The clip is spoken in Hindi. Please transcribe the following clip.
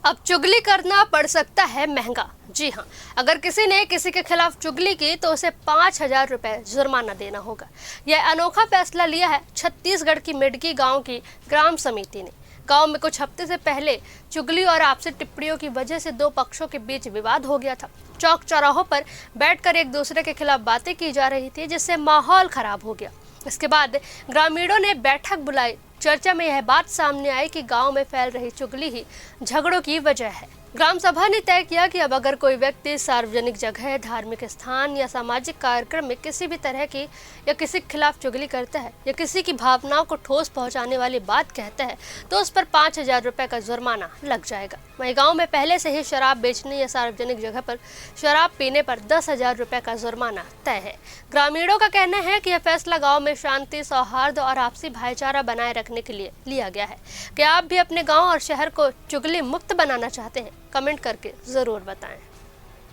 अब चुगली करना पड़ सकता है महंगा। जी हाँ, अगर किसी ने किसी के खिलाफ चुगली की तो उसे 5,000 रुपए जुर्माना देना होगा। यह अनोखा फैसला लिया है छत्तीसगढ़ की मिडगी गांव की ग्राम समिति ने। गांव में कुछ हफ्ते से पहले चुगली और आपसी टिप्पणियों की वजह से दो पक्षों के बीच विवाद हो गया था। चौक चौराहों पर बैठकर एक दूसरे के खिलाफ बातें की जा रही थी, जिससे माहौल खराब हो गया। इसके बाद ग्रामीणों ने बैठक बुलाई। चर्चा में यह बात सामने आई कि गांव में फैल रही चुगली ही झगड़ों की वजह है। ग्राम सभा ने तय किया कि अब अगर कोई व्यक्ति सार्वजनिक जगह, धार्मिक स्थान या सामाजिक कार्यक्रम में किसी भी तरह की या किसी के खिलाफ चुगली करता है या किसी की भावनाओं को ठोस पहुंचाने वाली बात कहता है तो उस पर 5,000 रुपए का जुर्माना लग जाएगा। वहीं गांव में पहले से ही शराब बेचने या सार्वजनिक जगह पर शराब पीने पर 10,000 रुपए का जुर्माना तय है। ग्रामीणों का कहना है कि यह फैसला गाँव में शांति, सौहार्द और आपसी भाईचारा बनाए रखने के लिए लिया गया है। क्या आप भी अपने गाँव और शहर को चुगली मुक्त बनाना चाहते हैं? कमेंट करके जरूर बताएं।